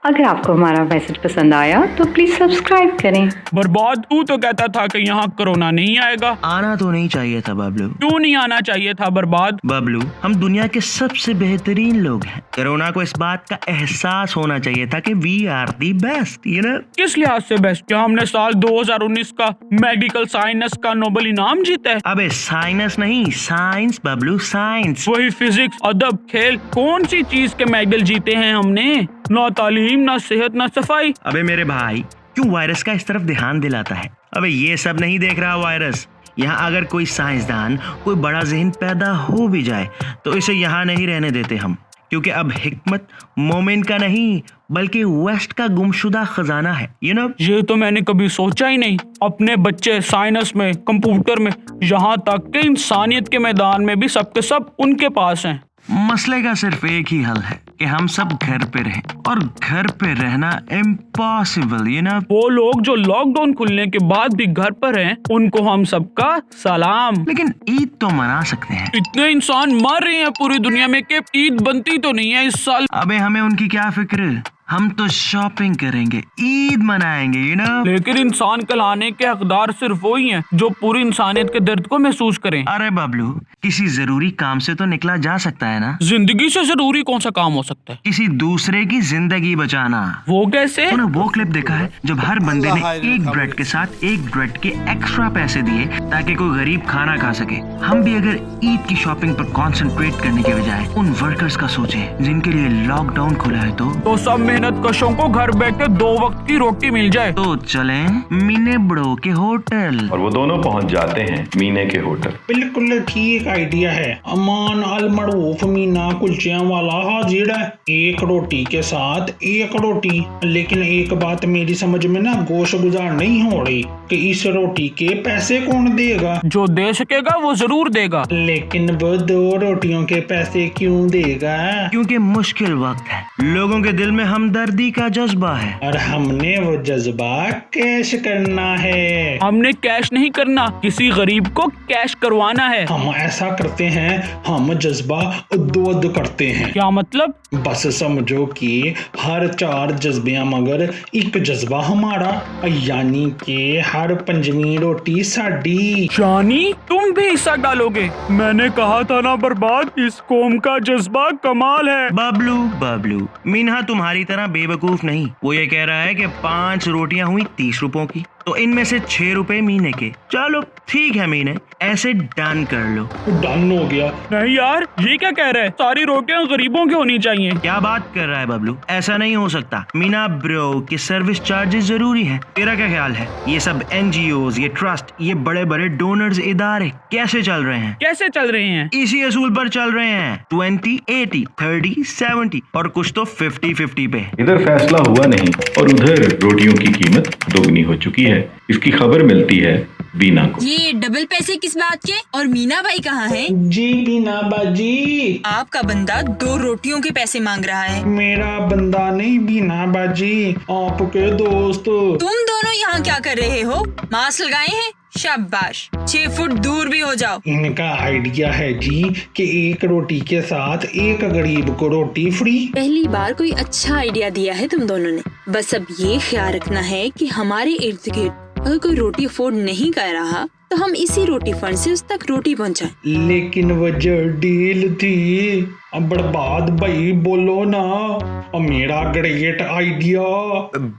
अगर आपको हमारा मैसेज पसंद आया तो प्लीज सब्सक्राइब करें। बर्बाद, तू तो कहता था कि यहाँ कोरोना नहीं आएगा। आना तो नहीं चाहिए था बबलू। क्यों नहीं आना चाहिए था बर्बाद? बबलू, हम दुनिया के सबसे बेहतरीन लोग हैं। कोरोना को इस बात का एहसास होना चाहिए था कि we are the best, you know? किस लिहाज से बेस्ट? क्या हमने साल 2019 का मेडिकल साइंस का नोबेल इनाम जीता है? अबे साइंस नहीं, साइंस बबलू, साइंस। वही फिजिक्स, अदब, खेल, कौन सी चीज के मेडल जीते हैं हमने? ना तालीम, ना सेहत, ना सफाई। अबे मेरे भाई, क्यों वायरस का इस तरफ ध्यान दिलाता है? अबे ये सब नहीं देख रहा वायरस। यहाँ अगर कोई साइंसदान, कोई बड़ा ज़हन पैदा हो भी जाए तो इसे यहाँ नहीं रहने देते हम, क्योंकि अब हिकमत मोमिन का नहीं बल्कि वेस्ट का गुमशुदा खजाना है, यू नो? ये तो मैंने कभी सोचा ही नहीं। अपने बच्चे साइंस में, कंप्यूटर में, यहाँ तक कि इंसानियत के मैदान में भी सबके सब उनके पास हैं। मसले का सिर्फ एक ही हल है कि हम सब घर पे रहें, और घर पे रहना इम्पॉसिबल, यू नो? वो लोग जो लॉकडाउन खुलने के बाद भी घर पर हैं, उनको हम सबका सलाम। लेकिन ईद तो मना सकते हैं। इतने इंसान मर रहे हैं पूरी दुनिया में कि ईद बनती तो नहीं है इस साल। अबे हमें उनकी क्या फिक्र, हम तो शॉपिंग करेंगे, ईद मनाएंगे, यू नो। लेकिन इंसान कहलाने के हकदार सिर्फ वही हैं जो पूरी इंसानियत के दर्द को महसूस करें। अरे बबलू, किसी जरूरी काम से तो निकला जा सकता है ना। जिंदगी से जरूरी कौन सा काम हो सकता है? किसी दूसरे की जिंदगी बचाना। वो कैसे? तूने वो क्लिप देखा है जब हर बंदे ने एक ब्रेड के साथ एक ब्रेड के एक्स्ट्रा पैसे दिए ताकि कोई गरीब खाना खा सके। हम भी अगर ईद की शॉपिंग पर कंसंट्रेट करने के बजाय उन वर्कर्स का सोचें जिनके लिए लॉकडाउन खुला है, तो सब मेहनत कशों को घर बैठे 2 वक्त की रोटी मिल जाए। तो चलें मीने बड़ो के होटल। और वो दोनों पहुंच जाते हैं मीने के होटल। बिल्कुल ठीक आइडिया है। अमान अल मरूफ मीना कुलचियां वाला हाजिर है, एक रोटी के साथ एक रोटी। लेकिन एक बात मेरी समझ में ना गोश गुजार नहीं हो रही कि इस रोटी के पैसे कौन देगा। जो दे सकेगा वो जरूर देगा। लेकिन वो 2 रोटियों के पैसे क्यों देगा? क्योंकि मुश्किल वक्त है, लोगों के दिल में हमदर्दी का जज्बा है और हमने वो जज्बा कैश करना है। हमने कैश नहीं करना, किसी गरीब को कैश करवाना है। हम ऐसा करते हैं, हम जज्बा उद्द करते हैं। क्या मतलब? बस समझो कि हर 4 जज्बियां मगर एक जज्बा हमारा, यानी कि हर 5वीं रोटी साडी। यानी तुम भी हिस्सा डालोगे? मैंने कहा था ना बर्बाद, इस कौम का जज्बा कमाल है। बबलू मीना तुम्हारी तरह बेवकूफ नहीं। वो ये कह रहा है कि 5 रोटियां हुई 30 रुपयों की, तो इनमें से 6 रुपए मीने के। चलो ठीक है मीने, ऐसे डन कर लो। डन हो गया। नहीं यार, ये क्या कह रहा है? सारी रोटियां गरीबों की होनी चाहिए। क्या बात कर रहा है बबलू, ऐसा नहीं हो सकता। मीना ब्रो के सर्विस चार्जेस जरूरी है। तेरा क्या ख्याल है? ये सब NGOs, ये ट्रस्ट, ये बड़े बड़े डोनर्स इदारे कैसे चल रहे हैं? कैसे चल रहे हैं? इसी असूल पर चल रहे हैं, 20-80, 30-70 और कुछ तो 50-50 पे। इधर फैसला हुआ नहीं और उधर रोटियों की कीमत दोगुनी हो चुकी है। इसकी खबर मिलती है बीना को। ये डबल पैसे किस बात के? और मीना भाई कहाँ हैं? जी बीना बाजी, आपका बंदा 2 रोटियों के पैसे मांग रहा है। मेरा बंदा नहीं बीना बाजी, आपके दोस्त। तुम दोनों यहाँ क्या कर रहे हो? मास्क लगाए हैं? शाबाश, 6 फुट दूर भी हो जाओ। इनका आइडिया है जी कि एक रोटी के साथ एक गरीब को रोटी फ्री। पहली बार कोई अच्छा आइडिया दिया है तुम दोनों ने। बस अब ये ख्याल रखना है कि हमारे इर्द गिर्द अगर कोई रोटी अफोर्ड नहीं कर रहा तो हम इसी रोटी फंड से उस तक रोटी पहुंचाएं। लेकिन वो जो डील थी, अब बर्बाद भाई बोलो ना। और मेरा ग्रेट आइडिया।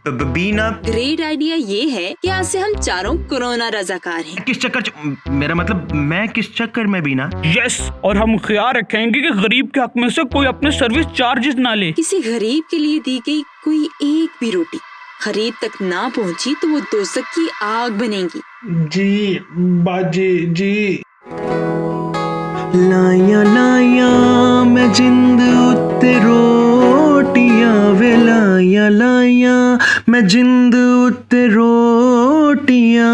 बीना, ग्रेट आइडिया ये है कि आज से हम चारों कोरोना रजाकार हैं। किस चक्कर मेरा मतलब मैं किस चक्कर में बीना? यस, और हम ख्याल रखेंगे कि गरीब के हक में से कोई अपने सर्विस चार्जेस ना ले। किसी गरीब के लिए दी गई कोई एक भी रोटी खरीद तक ना पहुंची तो वो दोज़ख की आग बनेगी। जी बाजी जी। लाया लाया मैं जिंद उत्ते रोटियां वे, लाया लाया मैं जिंद उत्ते रोटियां,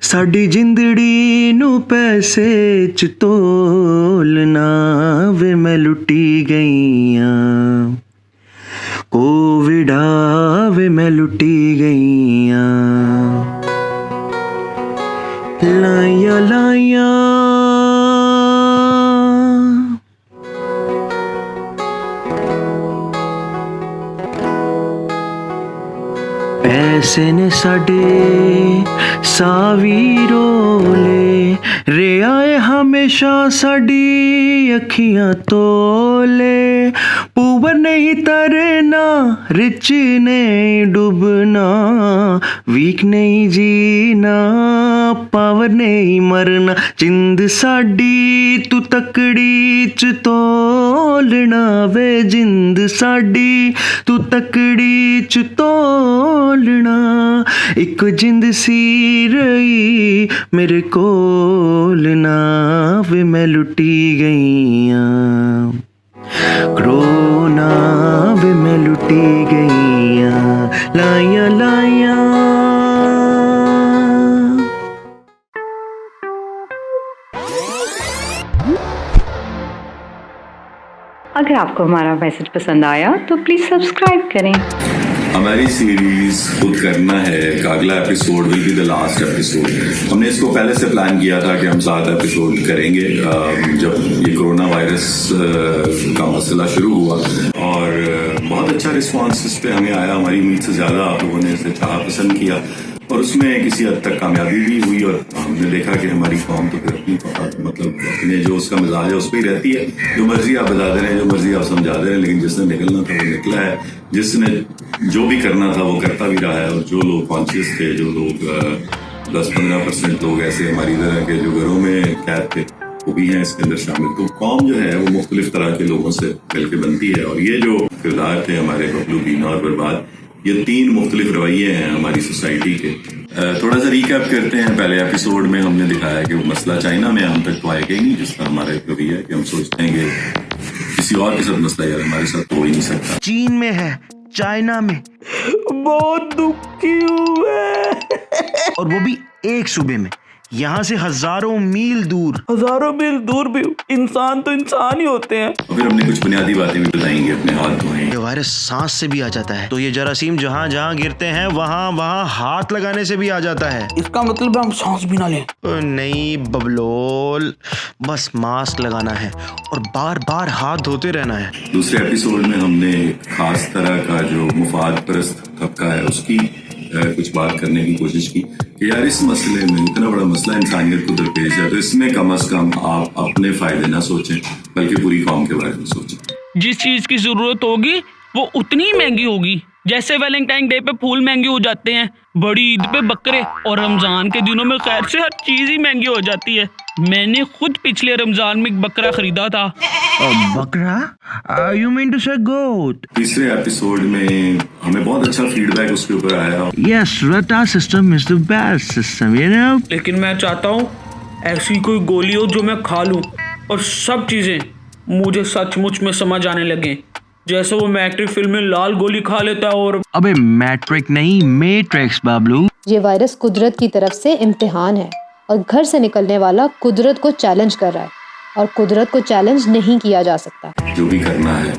साडी जिंदड़ी नू पैसे च तोलना वे मैं लुटी गईयां, कोविड आवे मैं लुटी गईयां। लाया लाया पैसे ने साडे सावी रोले, रे आए हमेशा साडी अखियां तोले। पुअर नहीं तरना, रिच नहीं डूबना, वीक नहीं जीना, पावर नहीं मरना, जिंद साडी तू तकड़ी च तोलना वे, जिंद साडी तू तकड़ी च तोलना। एक जिंद सी रही मेरे कोल ना वे मैं लुटी गईयां, कोरोना वे मैं लुटी गईयां। लाया लाया अगर आपको हमारा मैसेज पसंद आया तो प्लीज सब्सक्राइब करें। हमारी सीरीज खुद करना है का अगला episode will be the last episode. हमने इसको पहले से प्लान किया था कि हम 7 एपिसोड करेंगे जब ये कोरोना वायरस का मसला शुरू हुआ, और बहुत अच्छा रिस्पांस इस पे हमें आया, हमारी उम्मीद से ज्यादा आप लोगों ने इसे चाहा, पसंद किया और उसमें किसी हद तक कामयाबी भी हुई और हमने देखा कि हमारी कौम तो फिर मतलब अपने जो उसका मिजाज है उस पर ही रहती है। जो मर्जी आप बता दे रहे हैं, जो मर्जी आप समझा दे रहे हैं, लेकिन जिसने निकलना था वो निकला है, जिसने जो भी करना था वो करता भी रहा है। और जो लोग कॉन्शियस थे, जो लोग 10-15% लोग ऐसे हमारी तरह के जो घरों में कैद थे वो भी हैं इसके अंदर शामिल। तो कौम जो है वो मुख्तलिफ तरह के लोगों से मिलकर बनती है और ये जो किरदार थे हमारे बबलू, बीना और बर्बाद, ये 3 मुख्तलिफ रवैये हैं हमारी सोसाइटी के। थोड़ा सा रिकैप करते हैं। पहले एपिसोड में हमने दिखाया कि वो मसला चाइना में हम तक तो आएगा ही नहीं, जिसका हमारा एक रवैया है कि हम सोचते हैं कि किसी और के साथ मसला यार हमारे साथ तो हो ही नहीं सकता। चीन में है, चाइना में, बहुत दुखी हुए और वो भी एक सूबे में, यहाँ से हजारों मील दूर भी इंसान तो इंसान ही होते हैं। और फिर हमने कुछ बुनियादी बातें भी बताएंगे, अपने हाथ धोएं। ये वायरस सांस से भी आ जाता है, तो ये जरासीम जहाँ जहाँ गिरते हैं वहाँ हाथ लगाने से भी आ जाता है। इसका मतलब हम सांस भी ना लें? नहीं बबलोल, बस मास्क लगाना है और बार बार हाथ धोते रहना है। दूसरे एपिसोड में हमने खास तरह का जो मुफाद परस्त तबका है उसकी कुछ बात करने की कोशिश की कि यार इस मसले में, इतना बड़ा मसला इंसानियत को दरपेश है, तो इसमें कम से कम आप अपने फायदे ना सोचें बल्कि पूरी कौम के बारे में सोचें। जिस चीज की जरूरत होगी वो उतनी ही महंगी होगी। जैसे वैलेंटाइन डे पे फूल महंगे हो जाते हैं, बड़ी ईद पे बकरे और रमजान के दिनों में खैर से हर चीज ही महंगी हो जाती है। मैंने खुद पिछले रमजान में एक बकरा खरीदा था। बकरा? You mean to say goat? तीसरे एपिसोड में हमें बहुत अच्छा फीडबैक उसके ऊपर आया। Yes, Rata system is the best system, you know? लेकिन मैं चाहता हूँ ऐसी कोई गोली हो जो मैं खा लूँ और सब चीजें मुझे सचमुच में समझ आने लगे, जैसे वो मैट्रिक फिल्म में लाल गोली खा लेता है। और अबे मैट्रिक नहीं, मैट्रिक्स बाबलू। ये वायरस कुदरत की तरफ से इम्तिहान है और घर से निकलने वाला कुदरत को चैलेंज कर रहा है और कुदरत को चैलेंज नहीं किया जा सकता। जो भी करना है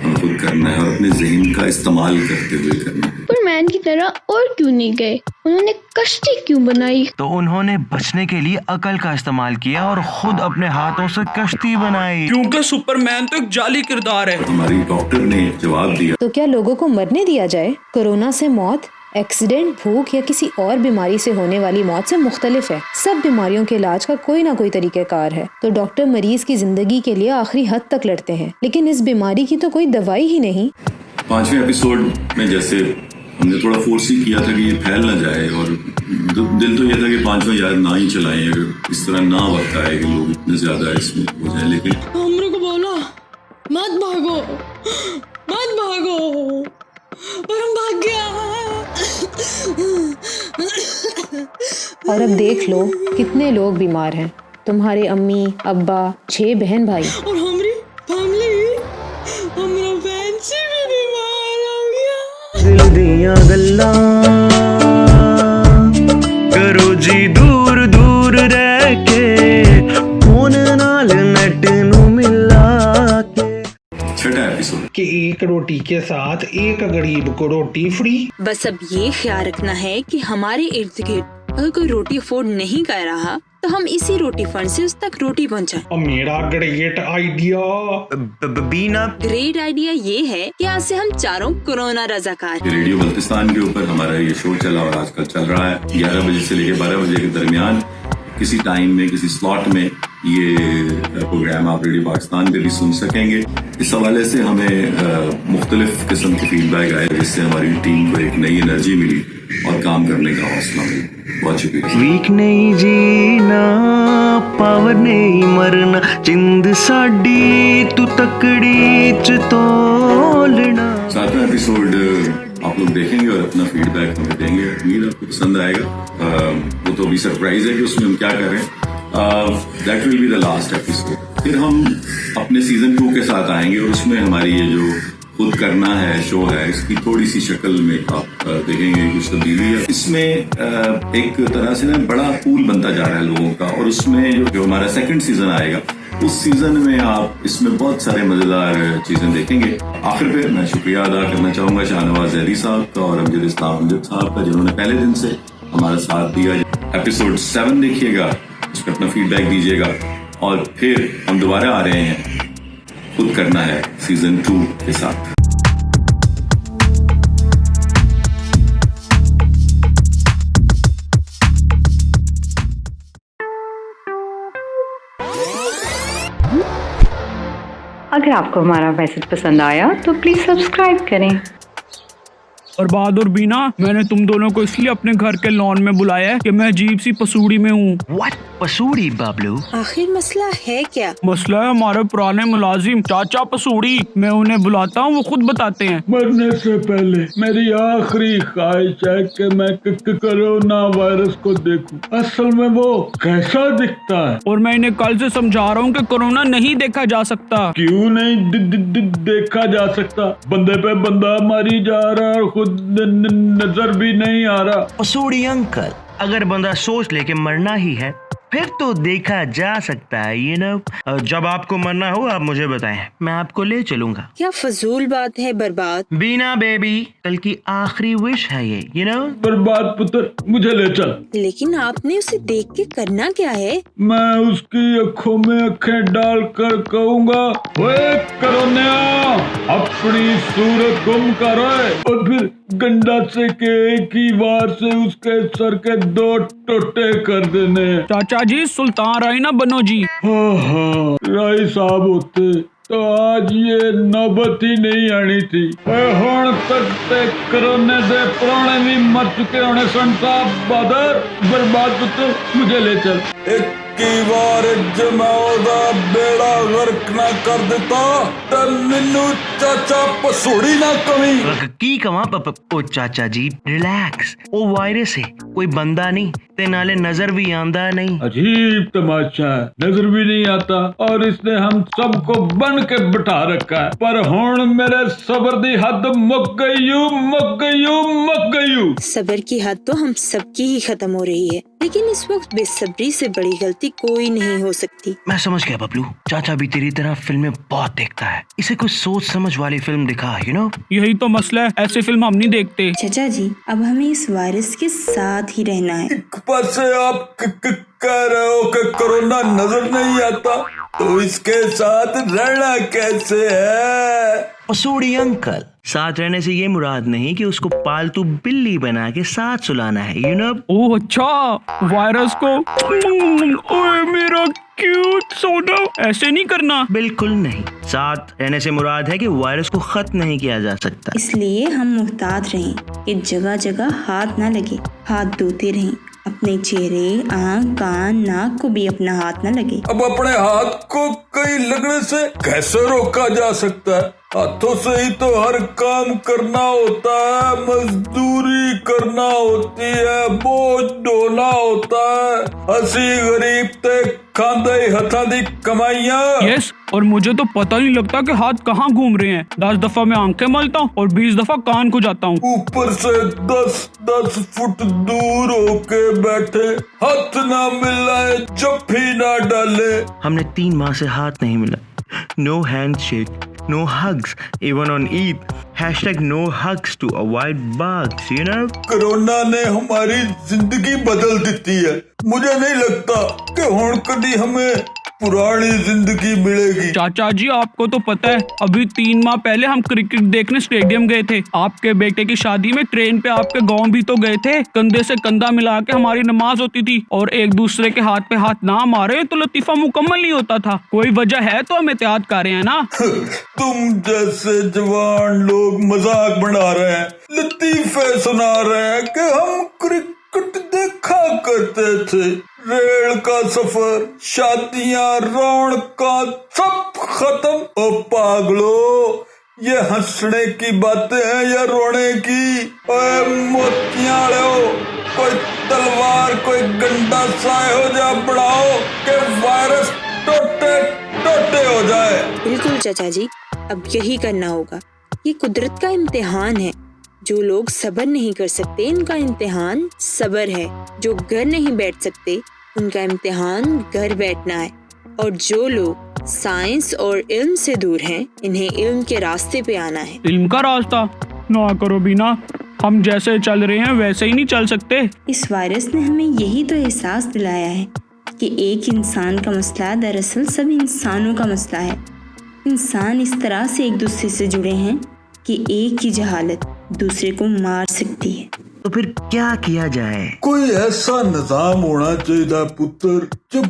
हम खुद करना है और अपने ज़हन का इस्तेमाल करते हुए करना है। सुपरमैन की तरह और क्यों नहीं गए? उन्होंने कश्ती क्यों बनाई? तो उन्होंने बचने के लिए अकल का इस्तेमाल किया और खुद अपने हाथों से कश्ती बनाई। क्योंकि सुपरमैन तो एक जाली किरदार है। हमारी डॉक्टर ने जवाब दिया। तो क्या लोगों को मरने दिया जाए? कोरोना से मौत एक्सीडेंट, भूख या किसी और बीमारी से होने वाली मौत से मुख्तलिफ है। सब बीमारियों के इलाज का कोई ना कोई तरीक़ेकार है। तो डॉक्टर मरीज की जिंदगी के लिए आखिरी हद तक लड़ते हैं, लेकिन इस बीमारी की तो कोई दवाई ही नहीं। 5वें एपिसोड में जैसे हमने थोड़ा फोर्स ही किया था कि ये फैल ना जाए और दिल तो ये था कि 5वां यार ना ही चलाएं, अगर इस तरह ना वक्त आए कि लोग इतने ज्यादा इसमें हो जाए। लेकिन हमरे को बोला मत भागो और हम भाग गया। और अब देख लो कितने लोग बीमार हैं। तुम्हारे अम्मी, अब्बा, 6 बहन भाई और हमारी फैमिली, हमारा फैंसी भी बीमार हो गया। दिल दियां गल्लां करो जी दूर दूर रह के, फोन नाल नेट नू मिला के। 6वां एपिसोड कि एक रोटी के साथ एक गरीब को रोटी फ्री। बस अब ये ख्याल रखना है कि हमारे इर्द गिर्द अगर कोई रोटी अफोर्ड नहीं कर रहा तो हम इसी रोटी फंड से उस तक रोटी पहुंचाएं। और मेरा ग्रेट आइडिया बीना, ग्रेट आइडिया ये है कि आज से हम चारों कोरोना रजाकार। रेडियो बल्तिस्तान के ऊपर हमारा ये शो चला और आजकल चल रहा है 11 बजे से लेकर 12 बजे के दरमियान। किसी टाइम में, किसी स्लॉट में ये प्रोग्राम आप रेडियो पाकिस्तान पे भी सुन सकेंगे। इस हवाले से हमें मुख्तलिफ किस्म के फीडबैक आए जिससे हमारी टीम को एक नई एनर्जी मिली और काम करने का हौसला मिला। बहुत शुक्रिया। वीक नहीं जीना, पावर नहीं मरना, जिंद साडी तू तकड़ी च तोलना। 7वां एपिसोड आप लोग देखेंगे और अपना फीडबैक हमें देंगे। उम्मीद आपको पसंद आएगा। वो तो अभी सरप्राइज है कि उसमें हम क्या कर रहे हैं। That will be the last episode. फिर हम अपने सीजन 2 के साथ आएंगे और उसमें हमारी ये जो खुद करना है शो है, इसकी थोड़ी सी शक्ल में आप देखेंगे कुछ तब्दीली है। इसमें एक तरह से ना बड़ा पूल बनता जा रहा है लोगों का और उसमें जो हमारा 2nd सीजन आएगा उस सीजन में आप इसमें बहुत सारे मजेदार चीजें देखेंगे। आखिर पे मैं शुक्रिया अदा करना चाहूंगा शाहनवाज जहरी साहब का और अमजद इस्लाम अमजद साहब का, जिन्होंने पहले दिन से हमारा साथ दिया। एपिसोड 7 देखिएगा, उस पर अपना फीडबैक दीजिएगा और फिर हम दोबारा आ रहे हैं खुद करना है सीजन 2 के साथ। अगर आपको हमारा मैसेज पसंद आया तो प्लीज सब्सक्राइब करें। और बहादुर बीना, मैंने तुम दोनों को इसलिए अपने घर के लॉन में बुलाया है कि मैं अजीब सी पसूड़ी में हूँ। व्हाट पसूड़ी बाबलू? आखिर मसला है क्या? मसला है हमारे पुराने मुलाजिम चाचा पसूड़ी। मैं उन्हें बुलाता हूँ, वो खुद बताते हैं। मरने से पहले मेरी आखिरी ख्वाहिश है कि मैं कोरोना वायरस को देखूं। असल में वो कैसा दिखता है। और मैं इन्हें कल से समझा रहा हूँ कि कोरोना नहीं देखा जा सकता। क्यों नहीं देखा जा सकता? बंदे पे बंदा मारी जा रहा है, खुद नजर भी नहीं आ रहा। पसूड़ी अंकल, अगर बंदा सोच ले कि मरना ही है फिर तो देखा जा सकता है, you know? जब आपको मरना हो आप मुझे बताएं, मैं आपको ले चलूंगा। क्या फजूल बात है बर्बाद। बीना बेबी, कल की आखिरी विश है ये, you know? बर्बाद पुत्र, मुझे ले चल। लेकिन आपने उसे देख के करना क्या है? मैं उसकी आंखों में आंखें डालकर कहूँगा, ओए कोरोना, अपनी सूरत गुम कर, और फिर गंडा से के एक ही वार से उसके सर के 2 टोटे कर देने। चाचा जी, सुल्तान राय ना बनो जी। हाँ, राय साहब होते तो आज ये नौबत ही नहीं आनी थी। हुण तक ते कोरोना दे पुराने भी मर चुके होने सन। साहब बहादुर, बर्बाद पुत्र, मुझे ले चल। एक बार जमाओदा बेड़ा गर्क ना कर देता तो मैनू चाचा पसूड़ी ना कमी की कमा। ओ चाचा जी रिलैक्स, ओ वायरस है, कोई बंदा नहीं ते नाले नजर भी आंदा नहीं। अजीब तमाशा है, नजर भी नहीं आता और इसने हम सबको बन के बिठा रखा है। पर हुण मेरे सबर दी हद मुक गई। सबर की हद तो हम सबकी ही खत्म हो रही है, लेकिन इस वक्त बेसब्री से बड़ी गलती कोई नहीं हो सकती। मैं समझ गया बबलू, चाचा भी तेरी तरह फिल्में बहुत देखता है, इसे कुछ सोच समझ वाली फिल्म दिखा, you know? यही तो मसला है, ऐसी फिल्म हम नहीं देखते। चाचा जी, अब हमें इस वायरस के साथ ही रहना है। एक पास से आप कह रहे हो कि कोरोना नजर नहीं आता, तो इसके साथ रहना कैसे है? पसूड़ी अंकल, साथ रहने से ये मुराद नहीं कि उसको पालतू बिल्ली बना के साथ सुलाना है, you know? ओह अच्छा, वायरस को ओए मेरा क्यूट सोना ऐसे नहीं करना। बिल्कुल नहीं, साथ रहने से मुराद है कि वायरस को खत्म नहीं किया जा सकता। इसलिए हम मुहतात रहें कि जगह जगह हाथ ना लगे, हाथ धोते रहें, अपने चेहरे, आँख, कान, नाक को भी अपना हाथ न लगे। अब अपने हाथ को कहीं लगने से कैसे रोका जा सकता है? हाथों से ही तो हर काम करना होता है, मजदूरी करना होती है, बोझ ढोना होता है, हंसी गरीब ते खांदे हथा दी कमाइयां। यस, और मुझे तो पता नहीं लगता कि हाथ कहाँ घूम रहे हैं। 10 दफा मैं आंखें मलता हूँ और 20 दफा कान को जाता हूँ। ऊपर से 10 फुट दूर होके बैठे, हाथ ना मिलाए, जफ्फी ना डाले। हमने 3 माह से हाथ नहीं मिला। No handshake, no hugs, even on Eid. #no hugs to avoid bugs, you know? Corona ने हमारी जिंदगी बदल दी है। मुझे नहीं लगता कि हुण कभी हमें पुरानी जिंदगी मिलेगी। चाचा जी, आपको तो पता है, अभी 3 माह पहले हम क्रिकेट देखने स्टेडियम गए थे। आपके बेटे की शादी में ट्रेन पे आपके गांव भी तो गए थे। कंधे से कंधा मिला के हमारी नमाज होती थी और एक दूसरे के हाथ पे हाथ ना मारे तो लतीफा मुकम्मल नहीं होता था। कोई वजह है तो हम एहतियात कर रहे हैं ना। तुम जैसे जवान लोग मजाक बना रहे हैं, लतीफे सुना रहे हैं कि हम क्रिकेट देखा करते थे। रेल का सफर, शादियां, रौनका सब खत्म। ओ पागलो, ये हंसने की बातें हैं या रोने की? ओए मोतियां लो, कोई तलवार, कोई गंडा साए हो जा बढ़ाओ कि वायरस टोटे टोटे हो जाए। बिल्कुल चाचा जी, अब यही करना होगा। ये कुदरत का इम्तिहान है। जो लोग सब्र नहीं कर सकते, इनका इम्तिहान सब्र है। जो घर नहीं बैठ सकते, उनका इम्तिहान घर बैठना है। और जो लोग साइंस और इल्म से दूर हैं, इन्हें इल्म के रास्ते पे आना है। इल्म का रास्ता ना करो बीना, हम जैसे चल रहे हैं वैसे ही नहीं चल सकते। इस वायरस ने हमें यही तो एहसास दिलाया है कि एक इंसान का मसला दरअसल सब इंसानों का मसला है। इंसान इस तरह से एक दूसरे से जुड़े हैं कि एक की जहालत दूसरे को मार सकती है। तो फिर क्या किया जाए? कोई ऐसा निजाम होना चाहिए पुत्र जो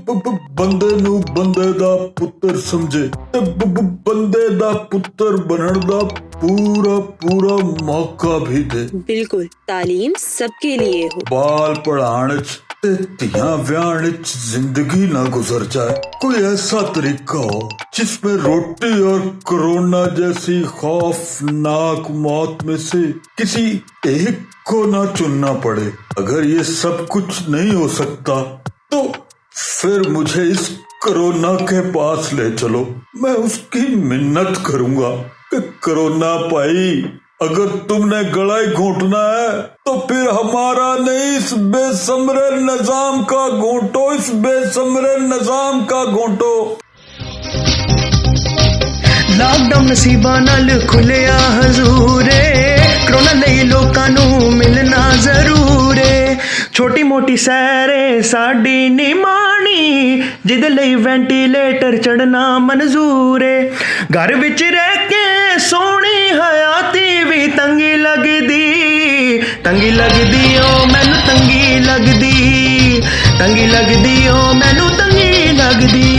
बंदे नू बंदे दा पुत्र समझे ते बंदे दा पुत्र बनन दा पूरा पूरा मौका भी दे। बिल्कुल, तालीम सबके लिए हो। बाल पढ़ाने ते तियां व्याहने जिंदगी ना गुजर जाए। कोई ऐसा तरीका हो जिसमें रोटी और कोरोना जैसी खौफनाक मौत में से किसी एक को ना चुनना पड़े। अगर ये सब कुछ नहीं हो सकता तो फिर मुझे इस कोरोना के पास ले चलो। मैं उसकी मिन्नत करूंगा कि कोरोना भाई, अगर तुमने गला ही घोंटना है तो फिर हमारा नहीं, इस बेसमरे निजाम का घोंटो, इस बेसमरे निजाम का घोंटो। लॉकडाउन नसीबा नाल खुलिया हजूरे, कोरोना लई लोकां नू मिलना जरूर है। छोटी मोटी सैरे साडी निमानी, जिदे लई वेंटिलेटर चढ़ना मंजूर है। घर विच रह के सोहनी हयाती भी तंगी लगदी ओ मैनू तंगी लगदी ओ मैनू तंगी लगदी।